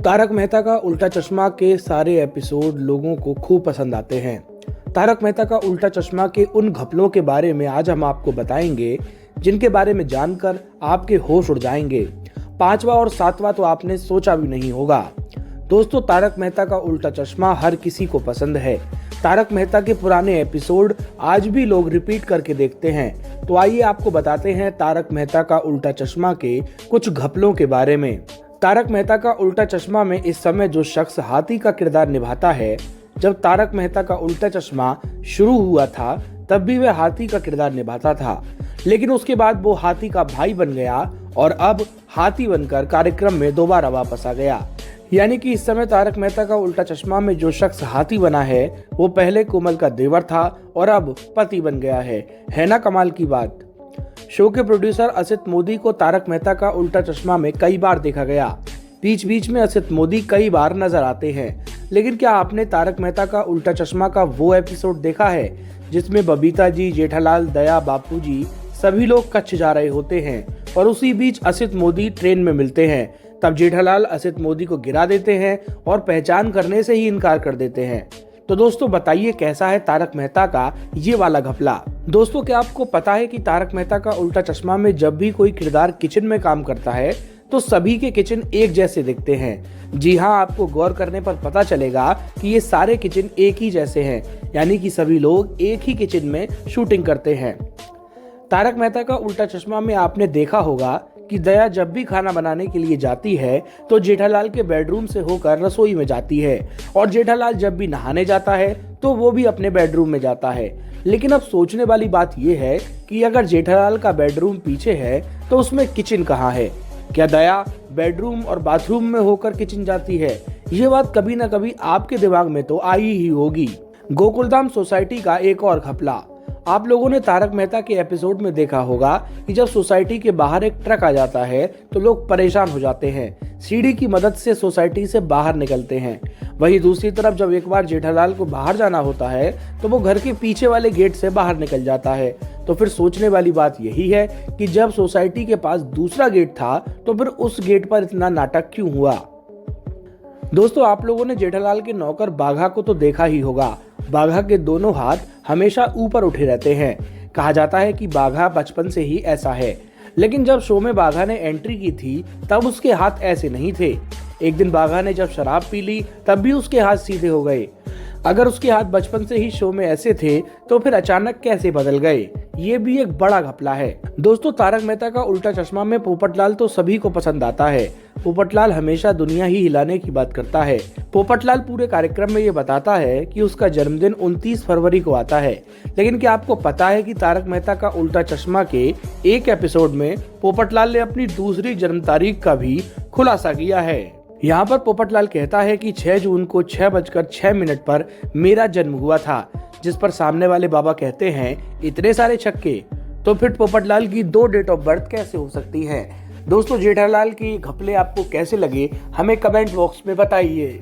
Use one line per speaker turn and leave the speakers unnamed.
तारक मेहता का उल्टा चश्मा के सारे एपिसोड लोगों को खूब पसंद आते हैं। तारक मेहता का उल्टा चश्मा के उन घपलों के बारे में आज हम आपको बताएंगे जिनके बारे में जानकर आपके होश उड़ जाएंगे। पांचवा और सातवां तो आपने सोचा भी नहीं होगा। दोस्तों, तारक मेहता का उल्टा चश्मा हर किसी को पसंद है। तारक मेहता के पुराने एपिसोड आज भी लोग रिपीट करके देखते हैं। तो आइए आपको बताते हैं तारक मेहता का उल्टा चश्मा के कुछ घपलों के बारे में। तारक मेहता का उल्टा चश्मा में इस समय जो शख्स हाथी का किरदार निभाता है, जब तारक मेहता का उल्टा चश्मा शुरू हुआ था तब भी वह हाथी का किरदार निभाता था, लेकिन उसके बाद वो हाथी का भाई बन गया और अब हाथी बनकर कार्यक्रम में दोबारा वापस आ गया। यानी कि इस समय तारक मेहता का उल्टा चश्मा में जो शख्स हाथी बना है वो पहले कोमल का देवर था और अब पति बन गया है ना कमाल की बात। शो के प्रोड्यूसर असित मोदी को तारक मेहता का उल्टा चश्मा में कई बार देखा गया। बीच बीच में असित मोदी कई बार नजर आते हैं, लेकिन क्या आपने तारक मेहता का उल्टा चश्मा का वो एपिसोड देखा है जिसमें बबीता जी, जेठालाल, दया, बापूजी सभी लोग कच्छ जा रहे होते हैं और उसी बीच असित मोदी ट्रेन में मिलते हैं। तब जेठालाल असित मोदी को गिरा देते हैं और पहचान करने से ही इनकार कर देते हैं। तो दोस्तों, बताइए कैसा है तारक मेहता का ये वाला घपला। दोस्तों, क्या आपको पता है कि तारक मेहता का उल्टा चश्मा में जब भी कोई किरदार किचन में काम करता है तो सभी के किचन एक जैसे दिखते हैं। जी हाँ, आपको गौर करने पर पता चलेगा कि ये सारे किचन एक ही जैसे हैं, यानी कि सभी लोग एक ही किचन में शूटिंग करते हैं। तारक मेहता का उल्टा चश्मा में आपने देखा होगा कि दया जब भी खाना बनाने के लिए जाती है तो जेठालाल के बेडरूम से होकर रसोई में जाती है, और जेठालाल जब भी नहाने जाता है तो वो भी अपने बेडरूम में जाता है। लेकिन अब सोचने वाली बात यह है कि अगर जेठालाल का बेडरूम पीछे है तो उसमें किचन कहाँ है? क्या दया बेडरूम और बाथरूम में होकर किचन जाती है? ये बात कभी ना कभी आपके दिमाग में तो आई ही होगी। गोकुलधाम सोसाइटी का एक और घपला। आप लोगों ने तारक मेहता के एपिसोड में देखा होगा कि जब सोसाइटी के बाहर एक ट्रक आ जाता है तो लोग परेशान हो जाते हैं, सीढ़ी की मदद से सोसाइटी से बाहर निकलते हैं। वहीं दूसरी तरफ जब एक बार जेठालाल को बाहर जाना होता है तो वो घर के पीछे वाले गेट से बाहर निकल जाता है। तो फिर सोचने वाली बात यही है कि जब सोसाइटी के पास दूसरा गेट था तो फिर उस गेट पर इतना नाटक क्यों हुआ? दोस्तों, आप लोगों ने जेठालाल के नौकर बाघा को तो देखा ही होगा। बाघा के दोनों हाथ हमेशा ऊपर उठे रहते हैं। कहा जाता है कि बाघा बचपन से ही ऐसा है, लेकिन जब शो में बाघा ने एंट्री की थी तब उसके हाथ ऐसे नहीं थे। एक दिन बाघा ने जब शराब पी ली तब भी उसके हाथ सीधे हो गए। अगर उसके हाथ बचपन से ही शो में ऐसे थे तो फिर अचानक कैसे बदल गए? ये भी एक बड़ा घपला है। दोस्तों, तारक मेहता का उल्टा चश्मा में पोपटलाल तो सभी को पसंद आता है। पोपटलाल हमेशा दुनिया ही हिलाने की बात करता है। पोपटलाल पूरे कार्यक्रम में ये बताता है कि उसका जन्मदिन 29 फरवरी को आता है। लेकिन क्या आपको पता है कि तारक मेहता का उल्टा चश्मा के एक एपिसोड में पोपटलाल ने अपनी दूसरी जन्म तारीख का भी खुलासा किया है। यहाँ पर पोपटलाल कहता है कि 6 जून को 6:06 पर मेरा जन्म हुआ था, जिस पर सामने वाले बाबा कहते हैं इतने सारे छक्के, तो फिर पोपटलाल की 2 डेट ऑफ बर्थ कैसे हो सकती है? दोस्तों, जेठालाल की घपले आपको कैसे लगे हमें कमेंट बॉक्स में बताइए।